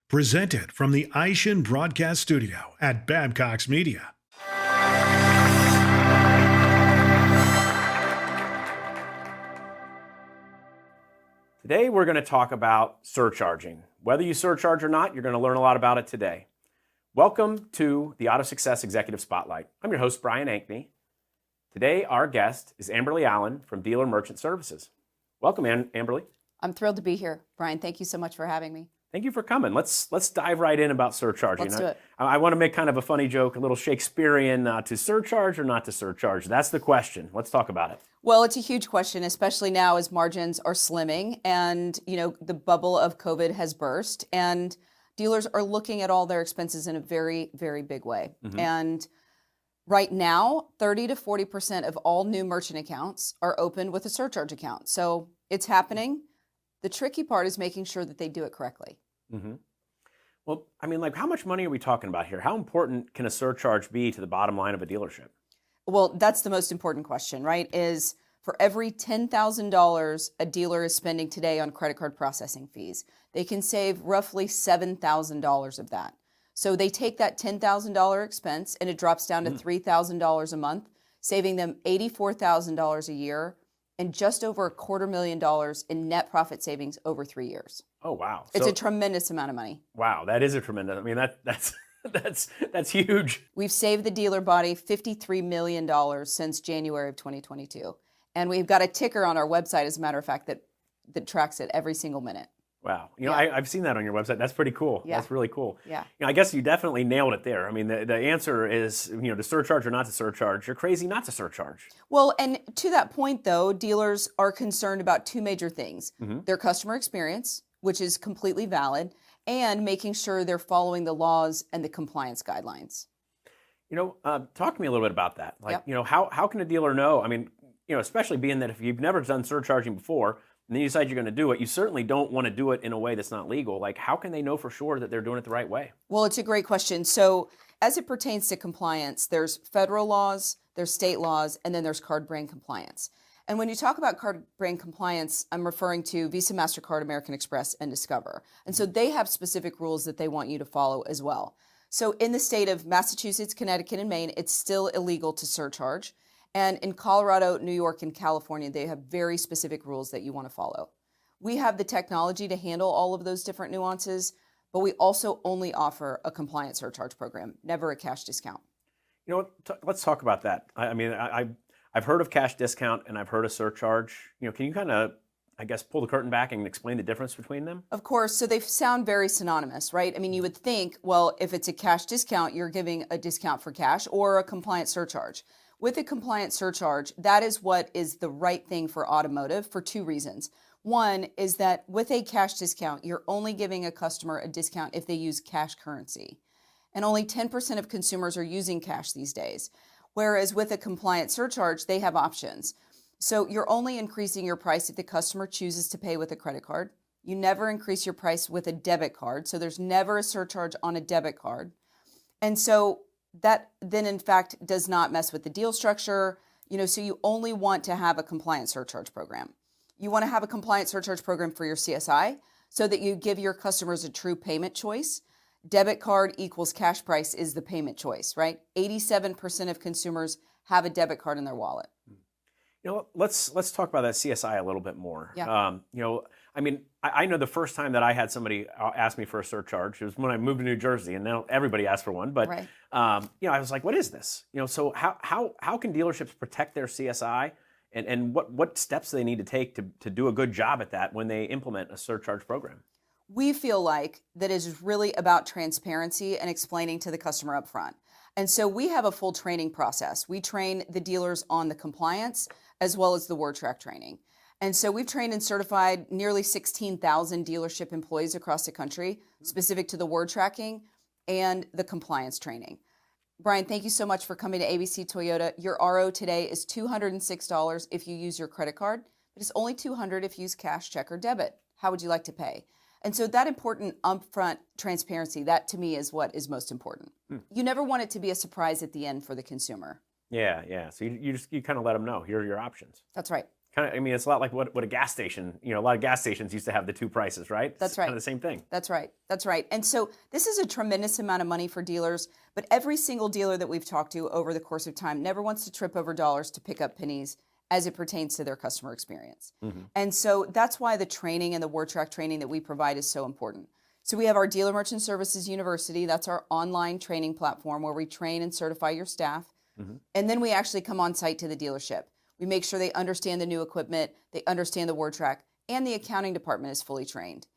Presented from the Aishin Broadcast Studio at Babcock's Media. Today we're going to talk about surcharging. Whether you surcharge or not, you're going to learn a lot about it today. Welcome to the AutoSuccess Executive Spotlight. I'm your host, Brian Ankney. Today our guest is Amberly Allen from Dealer Merchant Services. Welcome, Amberly. I'm thrilled to be here. Brian, thank you so much for having me. Thank you for coming. Let's dive right in about surcharging. Let's do it. I want to make kind of a funny joke, a little Shakespearean, to surcharge or not to surcharge. That's the question. Let's talk about it. Well, it's a huge question, especially now as margins are slimming and, the bubble of COVID has burst and dealers are looking at all their expenses in a very, very big way. Mm-hmm. And right now, 30 to 40% of all new merchant accounts are opened with a surcharge account. So it's happening. The tricky part is making sure that they do it correctly. Mm-hmm. Well, how much money are we talking about here? How important can a surcharge be to the bottom line of a dealership? Well, that's the most important question, right? Is for every $10,000 a dealer is spending today on credit card processing fees, they can save roughly $7,000 of that. So they take that $10,000 expense and it drops down to $3,000 a month, saving them $84,000 a year and just over $250,000 in net profit savings over 3 years. Oh, wow. It's a tremendous amount of money. Wow, that is a tremendous, that's huge. We've saved the dealer body $53 million since January of 2022. And we've got a ticker on our website, as a matter of fact, that tracks it every single minute. Wow. I've seen that on your website. That's pretty cool. Yeah. That's really cool. Yeah. I guess you definitely nailed it there. The answer is, to surcharge or not to surcharge. You're crazy not to surcharge. Well, and to that point, though, dealers are concerned about two major things. Mm-hmm. Their customer experience, which is completely valid, and making sure they're following the laws and the compliance guidelines. Talk to me a little bit about that. Yep. How can a dealer know? Especially being that if you've never done surcharging before, and then you decide you're going to do it, you certainly don't want to do it in a way that's not legal. How can they know for sure that they're doing it the right way? Well, it's a great question. So as it pertains to compliance, there's federal laws, there's state laws, and then there's card brand compliance. And when you talk about card brand compliance, I'm referring to Visa, MasterCard, American Express, and Discover. And so they have specific rules that they want you to follow as well. So in the state of Massachusetts, Connecticut, and Maine, it's still illegal to surcharge. And in Colorado, New York, and California, they have very specific rules that you want to follow. We have the technology to handle all of those different nuances, but we also only offer a compliant surcharge program, never a cash discount. Let's talk about that. I've heard of cash discount and I've heard of surcharge. Can you kind of, pull the curtain back and explain the difference between them? Of course. So they sound very synonymous, right? You would think, well, if it's a cash discount, you're giving a discount for cash or a compliant surcharge. With a compliant surcharge, that is what is the right thing for automotive for two reasons. One is that with a cash discount, you're only giving a customer a discount if they use cash currency. And only 10% of consumers are using cash these days. Whereas with a compliant surcharge, they have options. So you're only increasing your price if the customer chooses to pay with a credit card. You never increase your price with a debit card. So there's never a surcharge on a debit card. And so that then in fact does not mess with the deal structure, so you only want to have a compliant surcharge program. You want to have a compliant surcharge program for your CSI so that you give your customers a true payment choice. Debit card equals cash price is the payment choice, right? 87% of consumers have a debit card in their wallet. Let's talk about that CSI a little bit more. Yeah. I know the first time that I had somebody ask me for a surcharge, it was when I moved to New Jersey, and now everybody asks for one. But right. I was like, what is this? So how can dealerships protect their CSI, and what steps do they need to take to do a good job at that when they implement a surcharge program? We feel like that is really about transparency and explaining to the customer up front. And so we have a full training process. We train the dealers on the compliance as well as the word track training. And so we've trained and certified nearly 16,000 dealership employees across the country, specific to the word tracking and the compliance training. Brian, thank you so much for coming to ABC Toyota. Your RO today is $206 if you use your credit card, but it's only $200 if you use cash, check, or debit. How would you like to pay? And so that important upfront transparency, that to me is what is most important. You never want it to be a surprise at the end for the consumer. Yeah. So you kind of let them know, here are your options. That's right. Kind of, I mean, it's a lot like what a gas station, a lot of gas stations used to have the two prices, right? That's It's right. kind of the same thing. That's right. That's right. And so this is a tremendous amount of money for dealers, but every single dealer that we've talked to over the course of time never wants to trip over dollars to pick up pennies as it pertains to their customer experience. And so that's why the training and the word track training that we provide is so important. So we have our Dealer Merchant Services University. That's our online training platform where we train and certify your staff. And then we actually come on site to the dealership. We make sure they understand the new equipment, they understand the word track, and the accounting department is fully trained.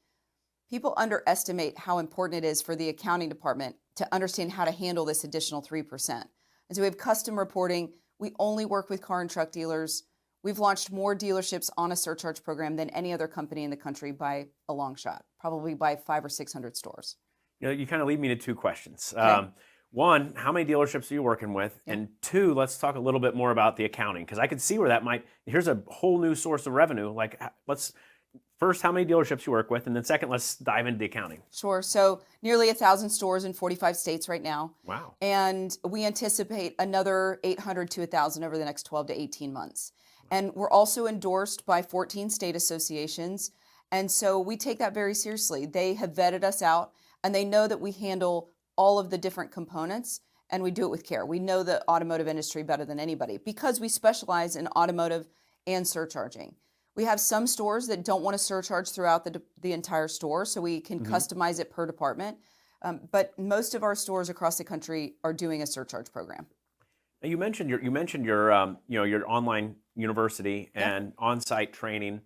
People underestimate how important it is for the accounting department to understand how to handle this additional 3%. And so we have custom reporting. We only work with car and truck dealers. We've launched more dealerships on a surcharge program than any other company in the country by a long shot, probably by 500 or 600 stores. You kind of lead me to two questions. Okay. One, how many dealerships are you working with? Yeah. And two, let's talk a little bit more about the accounting, because I could see where that here's a whole new source of revenue. Like, let's first, how many dealerships you work with, and then second, let's dive into the accounting. Sure. So nearly 1,000 stores in 45 states right now. Wow. And we anticipate another 800 to 1,000 over the next 12 to 18 months. And we're also endorsed by 14 state associations. And so we take that very seriously. They have vetted us out, and they know that we handle all of the different components, and we do it with care. We know the automotive industry better than anybody because we specialize in automotive and surcharging. We have some stores that don't want to surcharge throughout the entire store, so we can customize it per department. But most of our stores across the country are doing a surcharge program. Now you mentioned your your online university and on-site training.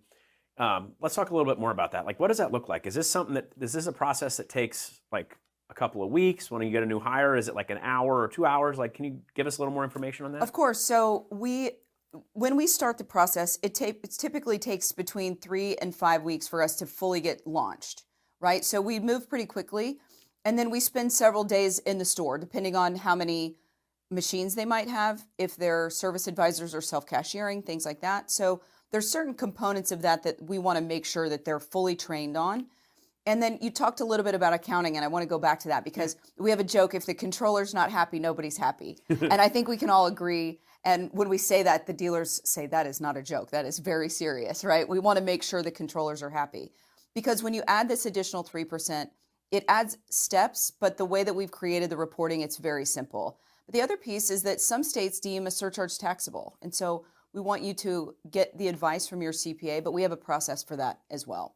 Let's talk a little bit more about that. Like, what does that look like? Is this a process that takes like a couple of weeks when you get a new hire? Is it like an hour or 2 hours? Like, can you give us a little more information on that? Of course. So when we start the process, it typically takes between 3 and 5 weeks for us to fully get launched, right? So we move pretty quickly, and then we spend several days in the store, depending on how many machines they might have, if their service advisors are self-cashiering, things like that. So there's certain components of that we want to make sure that they're fully trained on. And then you talked a little bit about accounting, and I want to go back to that because we have a joke, if the controller's not happy, nobody's happy. And I think we can all agree. And when we say that, the dealers say that is not a joke. That is very serious, right? We want to make sure the controllers are happy. Because when you add this additional 3%, it adds steps, but the way that we've created the reporting, it's very simple. But the other piece is that some states deem a surcharge taxable. And so we want you to get the advice from your CPA, but we have a process for that as well.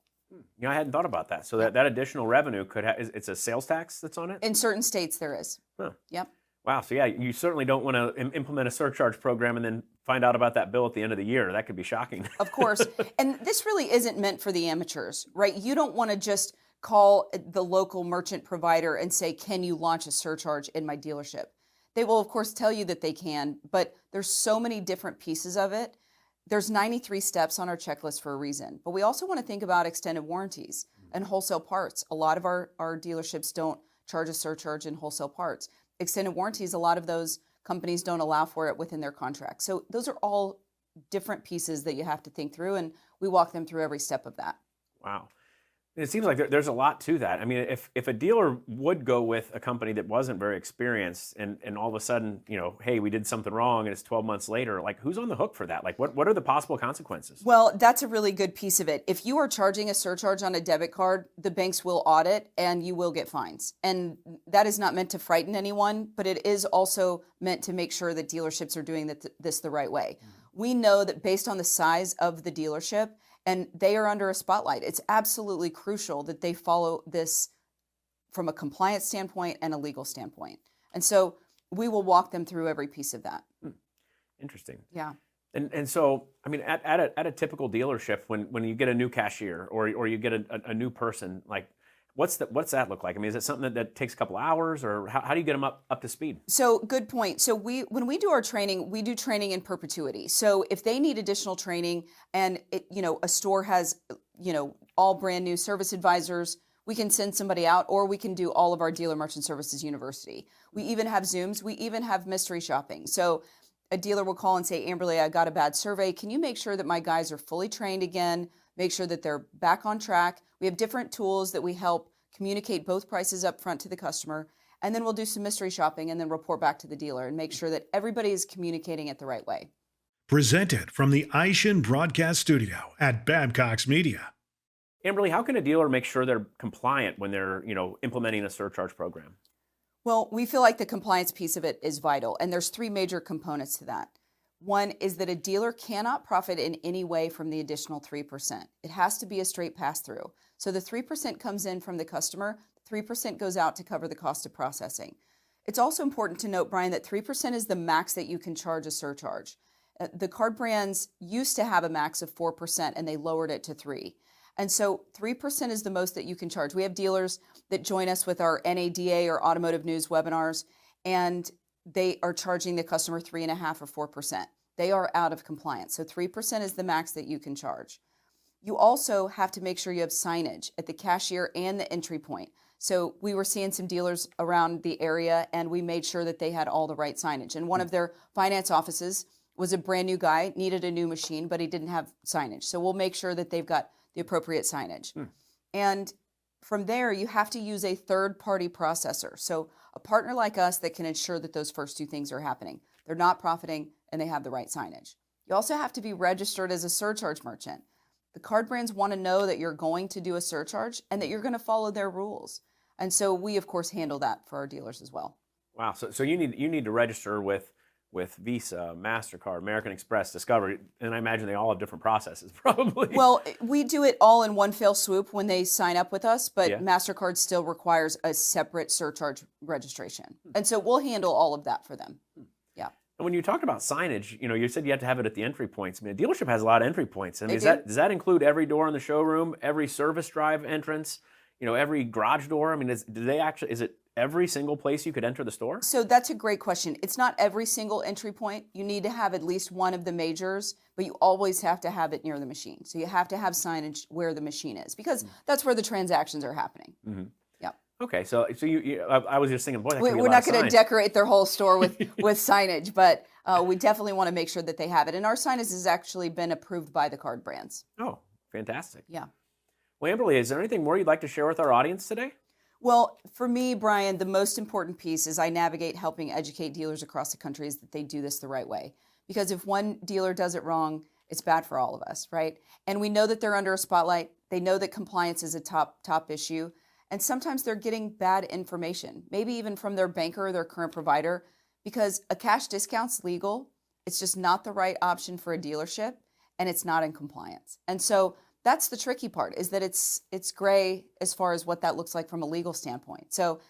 I hadn't thought about that. So that additional revenue it's a sales tax that's on it? In certain states, there is. Huh. Yep. Wow. So yeah, you certainly don't want to implement a surcharge program and then find out about that bill at the end of the year. That could be shocking. Of course. And this really isn't meant for the amateurs, right? You don't want to just call the local merchant provider and say, can you launch a surcharge in my dealership? They will, of course, tell you that they can, but there's so many different pieces of it. There's 93 steps on our checklist for a reason. But we also want to think about extended warranties and wholesale parts. A lot of our dealerships don't charge a surcharge in wholesale parts. Extended warranties, a lot of those companies don't allow for it within their contract. So those are all different pieces that you have to think through, and we walk them through every step of that. Wow. It seems like there's a lot to that. I mean, if a dealer would go with a company that wasn't very experienced and all of a sudden, hey, we did something wrong and it's 12 months later, like who's on the hook for that? Like what are the possible consequences? Well, that's a really good piece of it. If you are charging a surcharge on a debit card, the banks will audit and you will get fines. And that is not meant to frighten anyone, but it is also meant to make sure that dealerships are doing this the right way. We know that based on the size of the dealership, and they are under a spotlight, it's absolutely crucial that they follow this from a compliance standpoint and a legal standpoint. And so we will walk them through every piece of that. Interesting. Yeah. And so, I mean, at a typical dealership, when you get a new cashier or you get a new person, like what's that look like? I mean, is it something that takes a couple hours, or how do you get them up to speed? So good point. So when we do our training, we do training in perpetuity. So if they need additional training and a store has, all brand new service advisors, we can send somebody out, or we can do all of our Dealer Merchant Services University. We even have Zooms. We even have mystery shopping. So a dealer will call and say, Amberly, I got a bad survey. Can you make sure that my guys are fully trained again? Make sure that they're back on track. We have different tools that we help communicate both prices up front to the customer, and then we'll do some mystery shopping and then report back to the dealer and make sure that everybody is communicating it the right way. Presented from the Aishin Broadcast Studio at Babcox Media. Amberly, how can a dealer make sure they're compliant when they're, implementing a surcharge program? Well, we feel like the compliance piece of it is vital, and there's three major components to that. One is that a dealer cannot profit in any way from the additional 3%. It has to be a straight pass-through. So the 3% comes in from the customer, 3% goes out to cover the cost of processing. It's also important to note, Brian, that 3% is the max that you can charge a surcharge. The card brands used to have a max of 4%, and they lowered it to 3%. And so 3% is the most that you can charge. We have dealers that join us with our NADA or Automotive News webinars, and they are charging the customer 3.5% or 4%. They are out of compliance. So 3% is the max that you can charge. You also have to make sure you have signage at the cashier and the entry point. So we were seeing some dealers around the area, and we made sure that they had all the right signage. And one of their finance offices was a brand new guy, needed a new machine, but he didn't have signage. So we'll make sure that they've got the appropriate signage. And from there, you have to use a third-party processor. So a partner like us that can ensure that those first two things are happening. They're not profiting and they have the right signage. You also have to be registered as a surcharge merchant. The card brands want to know that you're going to do a surcharge and that you're going to follow their rules. And so we, of course, handle that for our dealers as well. Wow. So you need to register with Visa, MasterCard, American Express, Discover, and I imagine they all have different processes probably. Well, we do it all in one fell swoop when they sign up with us, but Yeah. MasterCard still requires a separate surcharge registration. And so we'll handle all of that for them. Yeah. And when you talked about signage, you said you have to have it at the entry points. I mean, a dealership has a lot of entry points. I mean, does that include every door in the showroom, every service drive entrance, every garage door? I mean, is it every single place you could enter the store? So that's a great question. It's not every single entry point. You need to have at least one of the majors, but you always have to have it near the machine. So you have to have signage where the machine is because that's where the transactions are happening. Mm-hmm. Yeah. Okay, so I was just thinking, boy, that could be a We're lot not of going to signs. decorate their whole store with signage, but we definitely want to make sure that they have it. And our signage has actually been approved by the card brands. Oh, fantastic. Yeah. Well, Amberly, is there anything more you'd like to share with our audience today? Well, for me, Brian, the most important piece as I navigate helping educate dealers across the country is that they do this the right way. Because if one dealer does it wrong, it's bad for all of us, right? And we know that they're under a spotlight. They know that compliance is a top issue. And sometimes they're getting bad information, maybe even from their banker or their current provider, because a cash discount's legal. It's just not the right option for a dealership, and it's not in compliance. And so that's the tricky part, is that it's gray as far as what that looks like from a legal standpoint. So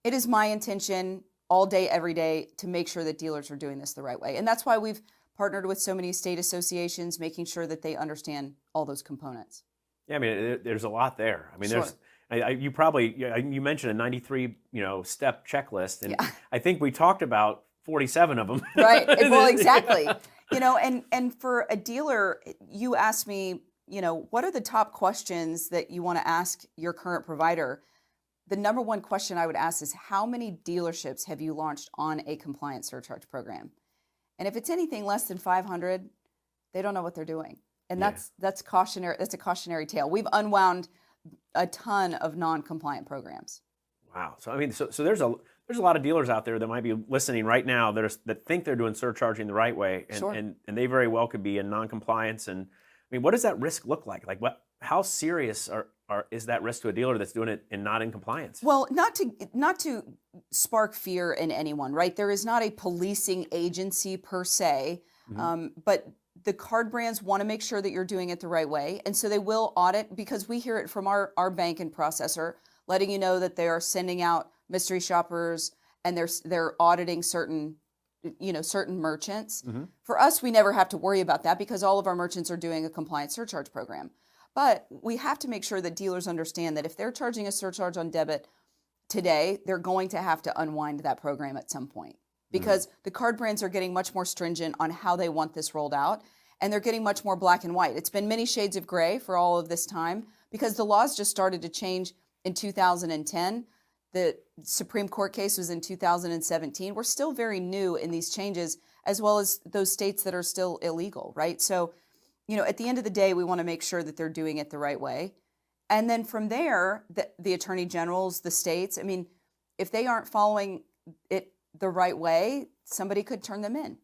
it is my intention all day, every day, to make sure that dealers are doing this the right way. And that's why we've partnered with so many state associations, making sure that they understand all those components. Yeah, I mean, there's a lot there. I mean, Sure. you mentioned a 93 step checklist, and Yeah. I think we talked about 47 of them. Right. Well, exactly. And for a dealer, you asked me, what are the top questions that you want to ask your current provider? The number one question I would ask is, how many dealerships have you launched on a compliant surcharge program? And if it's anything less than 500, they don't know what they're doing. And that's cautionary. That's a cautionary tale. We've unwound a ton of non-compliant programs. Wow. So I mean, so there's a lot of dealers out there that might be listening right now that think they're doing surcharging the right way, and Sure. and they very well could be in non-compliance. And I mean, what does that risk look like? Like, how serious is that risk to a dealer that's doing it and not in compliance? Well, not to spark fear in anyone, right? There is not a policing agency per se, but the card brands want to make sure that you're doing it the right way. And so they will audit, because we hear it from our bank and processor, letting you know that they are sending out mystery shoppers and they're auditing certain merchants. For us, we never have to worry about that because all of our merchants are doing a compliant surcharge program. But we have to make sure that dealers understand that if they're charging a surcharge on debit today, they're going to have to unwind that program at some point, because the card brands are getting much more stringent on how they want this rolled out, and they're getting much more black and white. It's been many shades of gray for all of this time because the laws just started to change in 2010. The Supreme Court case was in 2017. We're still very new in these changes, as well as those states that are still illegal, right? So, at the end of the day, we want to make sure that they're doing it the right way. And then from there, the attorney generals, the states, I mean, if they aren't following it the right way, somebody could turn them in.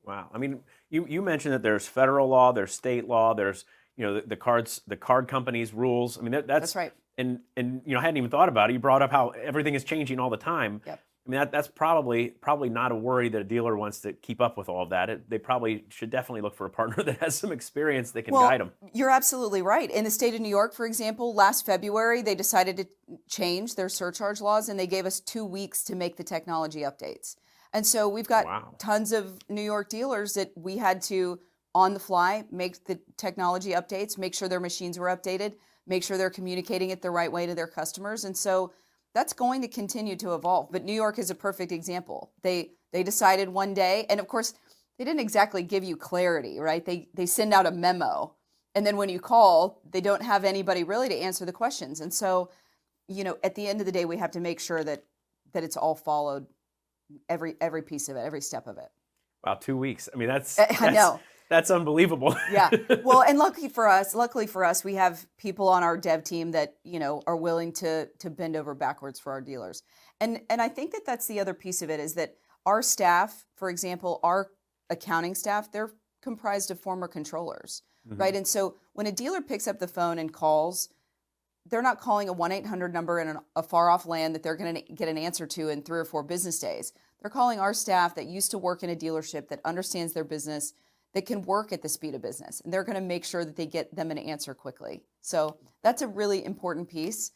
Wow. I mean, you mentioned that there's federal law, there's state law, there's the card companies rules. I mean That's right. And I hadn't even thought about it. You brought up how everything is changing all the time. Yep. I mean that's probably not a worry that a dealer wants to keep up with all of that. They probably should definitely look for a partner that has some experience that can guide them. You're absolutely right. In the state of New York, for example, last February, they decided to change their surcharge laws, and they gave us 2 weeks to make the technology updates. And so we've got tons of New York dealers that we had to, on the fly, make the technology updates, make sure their machines were updated, make sure they're communicating it the right way to their customers. And so that's going to continue to evolve. But New York is a perfect example. They decided one day, and of course, they didn't exactly give you clarity, right? They send out a memo, and then when you call, they don't have anybody really to answer the questions. And so, at the end of the day, we have to make sure that it's all followed, every piece of it, every step of it. Wow, 2 weeks. I mean, I know. That's unbelievable. Yeah. Well, and luckily for us, we have people on our dev team that, are willing to bend over backwards for our dealers. And I think that that's the other piece of it, is that our staff, for example, our accounting staff, they're comprised of former controllers, right? And so when a dealer picks up the phone and calls, they're not calling a 1-800 number in a far off land that they're going to get an answer to in 3 or 4 business days. They're calling our staff that used to work in a dealership, that understands their business, that can work at the speed of business, and they're going to make sure that they get them an answer quickly. So that's a really important piece.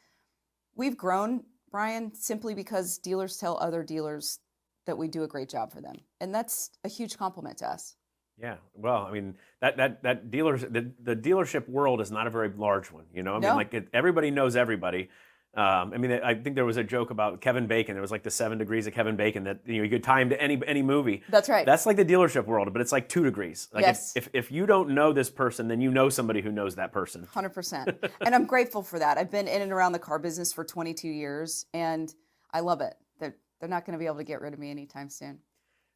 We've grown, Brian, simply because dealers tell other dealers that we do a great job for them, and that's a huge compliment to us. Yeah, well, I mean, that dealers, the dealership world is not a very large one. I mean, like everybody knows everybody. I mean, I think there was a joke about Kevin Bacon. There was like the 7 degrees of Kevin Bacon that you could tie him to any movie. That's right. That's like the dealership world, but it's like 2 degrees. Like yes. If you don't know this person, then you know somebody who knows that person. 100%. And I'm grateful for that. I've been in and around the car business for 22 years, and I love it. They're not going to be able to get rid of me anytime soon.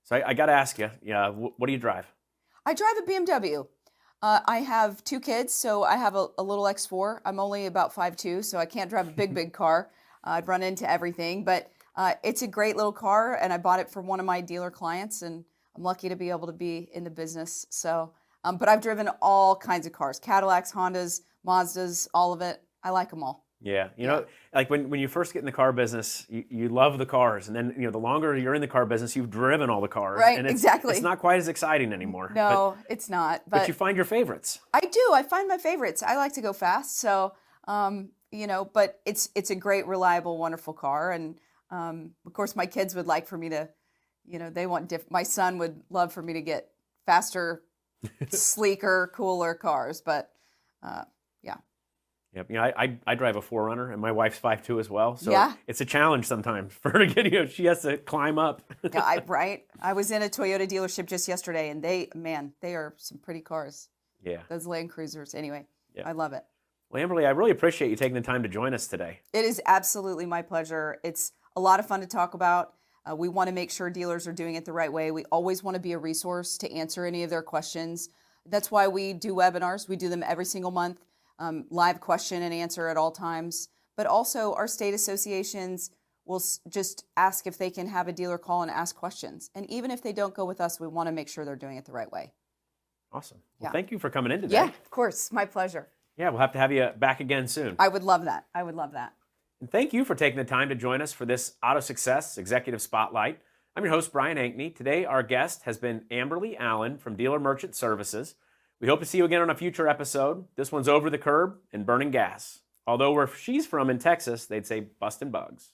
So I got to ask you, what do you drive? I drive a BMW. I have 2 kids, so I have a little X4. I'm only about 5'2", so I can't drive a big car. I'd run into everything, but it's a great little car, and I bought it for one of my dealer clients, and I'm lucky to be able to be in the business. So, but I've driven all kinds of cars: Cadillacs, Hondas, Mazdas, all of it. I like them all. Yeah, like when you first get in the car business, you love the cars, and then the longer you're in the car business, you've driven all the cars, right? And exactly. It's not quite as exciting anymore. No, it's not. But you find your favorites. I do. I find my favorites. I like to go fast, so but it's a great, reliable, wonderful car, and of course my kids would like for me to, they want my son would love for me to get faster, sleeker, cooler cars, but yeah. Yep. I drive a 4Runner, and my wife's 5'2" as well. So yeah. It's a challenge sometimes for her to get, she has to climb up. Yeah, right. I was in a Toyota dealership just yesterday, and they are some pretty cars. Yeah. Those Land Cruisers. Anyway, yeah. I love it. Well, Amberly, I really appreciate you taking the time to join us today. It is absolutely my pleasure. It's a lot of fun to talk about. We want to make sure dealers are doing it the right way. We always want to be a resource to answer any of their questions. That's why we do webinars. We do them every single month. Live question and answer at all times, but also our state associations will just ask if they can have a dealer call and ask questions. And even if they don't go with us, we want to make sure they're doing it the right way. Awesome. Well, thank you for coming in today. Yeah, of course. My pleasure. Yeah, we'll have to have you back again soon. I would love that. I would love that. And thank you for taking the time to join us for this AutoSuccess Executive Spotlight. I'm your host, Brian Ankney. Today, our guest has been Amberly Allen from Dealer Merchant Services. We hope to see you again on a future episode. This one's Over the Curb and Burning Gas. Although where she's from in Texas, they'd say busting bugs.